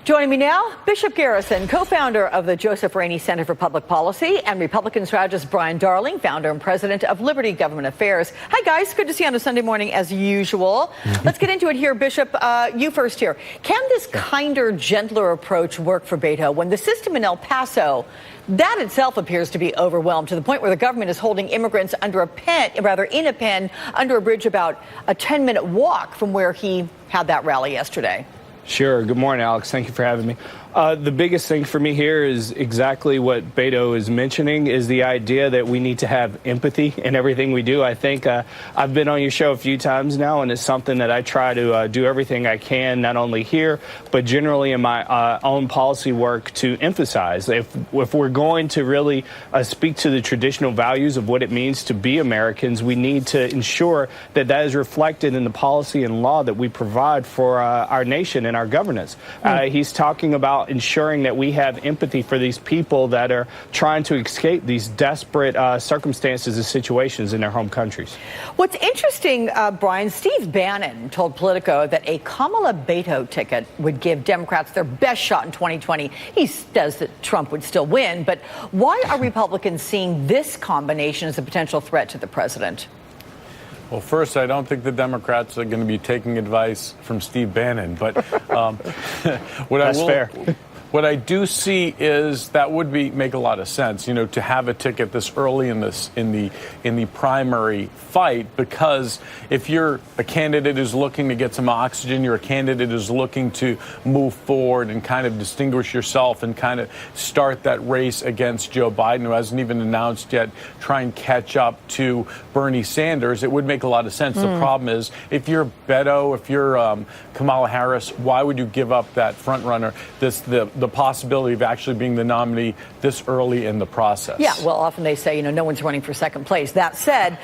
Joining me now, Bishop Garrison, co-founder of the Joseph Rainey Center for Public Policy, and Republican strategist Brian Darling, founder and president of Liberty Government Affairs. Hi, guys. Good to see you on a Sunday morning, as usual. Let's get into it here. Bishop, you first here. Can this kinder, gentler approach work for Beto when the system in El Paso, that itself appears to be overwhelmed to the point where the government is holding immigrants under a pen, rather in a pen, under a bridge about a 10-minute walk from where he had that rally yesterday? Sure. Good morning, Alex. Thank you for having me. The biggest thing for me here is exactly what Beto is mentioning, is the idea that we need to have empathy in everything we do. I think I've been on your show a few times now, and it's something that I try to do everything I can, not only here, but generally in my own policy work, to emphasize. If we're going to really speak to the traditional values of what it means to be Americans, we need to ensure that that is reflected in the policy and law that we provide for our nation and our governance. He's talking about ensuring that we have empathy for these people that are trying to escape these desperate circumstances and situations in their home countries. What's interesting, Brian, Steve Bannon told Politico that a Kamala Beto ticket would give Democrats their best shot in 2020. He says that Trump would still win, but why are Republicans seeing this combination as a potential threat to the president? Well, first, I don't think the Democrats are going to be taking advice from Steve Bannon, but what I do see is that would make a lot of sense, you know, to have a ticket this early in the primary fight, because if you're a candidate who's looking to get some oxygen, you're a candidate who's looking to move forward and kind of distinguish yourself and kind of start that race against Joe Biden, who hasn't even announced yet, try and catch up to Bernie Sanders, it would make a lot of sense. The problem is, if you're Beto, if you're Kamala Harris, why would you give up that front runner, the possibility of actually being the nominee this early in the process? Yeah, well, often they say, you know, no one's running for second place. That said,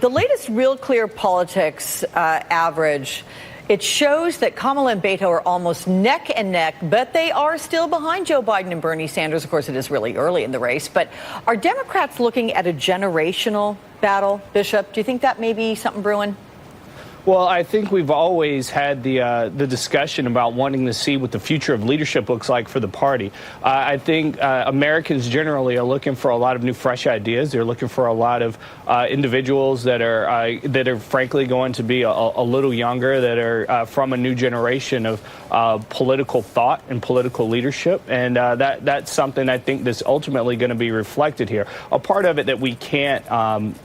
the latest Real Clear Politics average, it shows that Kamala and Beto are almost neck and neck, but they are still behind Joe Biden and Bernie Sanders. Of course, it is really early in the race. But are Democrats looking at a generational battle, Bishop? Do you think that may be something brewing? Well, I think we've always had the discussion about wanting to see what the future of leadership looks like for the party. I think Americans generally are looking for a lot of new, fresh ideas. They're looking for a lot of individuals that are frankly going to be a little younger, that are from a new generation of political thought and political leadership, and that's something I think that's ultimately going to be reflected here. A part of it that we can't,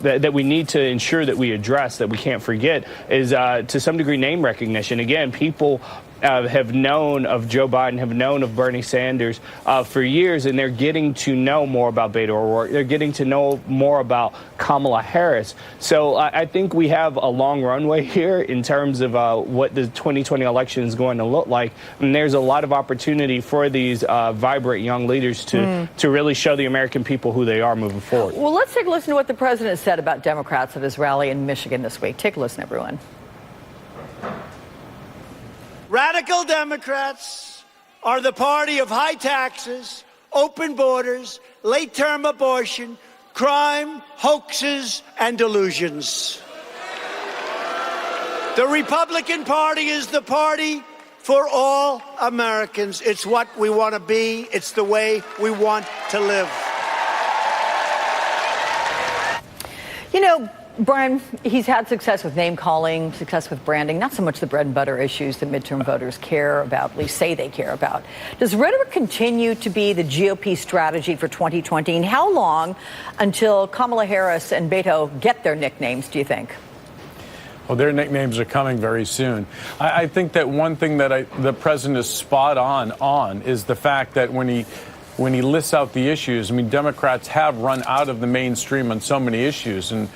that we need to ensure that we address, that we can't forget, is to some degree name recognition. Again, people have known of Joe Biden, have known of Bernie Sanders for years, and they're getting to know more about Beto O'Rourke. They're getting to know more about Kamala Harris. So I think we have a long runway here in terms of what the 2020 election is going to look like. And there's a lot of opportunity for these vibrant young leaders to really show the American people who they are moving forward. Well, let's take a listen to what the president said about Democrats at his rally in Michigan this week. Take a listen, everyone. Radical Democrats are the party of high taxes, open borders, late-term abortion, crime, hoaxes, and delusions. The Republican Party is the party for all Americans. It's what we want to be. It's the way we want to live. You know, Brian, he's had success with name-calling, success with branding, not so much the bread and butter issues that midterm voters care about, at least say they care about. Does rhetoric continue to be the GOP strategy for 2020? And how long until Kamala Harris and Beto get their nicknames, do you think? Well, their nicknames are coming very soon. I think that one thing that the president is spot on is the fact that when he lists out the issues, I mean, Democrats have run out of the mainstream on so many issues, and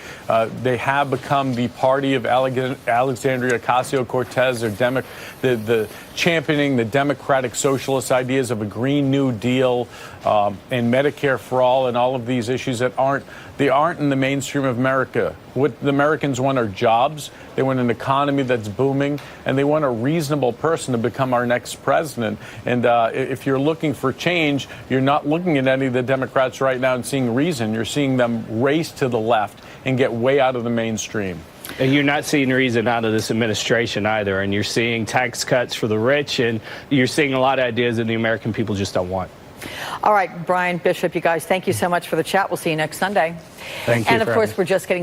they have become the party of Alexandria Ocasio-Cortez, or the championing the democratic socialist ideas of a Green New Deal and Medicare for all, and all of these issues that aren't in the mainstream of America. What the Americans want are jobs. They want an economy that's booming, and they want a reasonable person to become our next president. And if you're looking for change, you're not looking at any of the Democrats right now and seeing reason. You're seeing them race to the left and get way out of the mainstream. And you're not seeing reason out of this administration either. And you're seeing tax cuts for the rich, and you're seeing a lot of ideas that the American people just don't want. All right, Brian, Bishop, you guys, thank you so much for the chat. We'll see you next Sunday. Thank you. And of course, we're just getting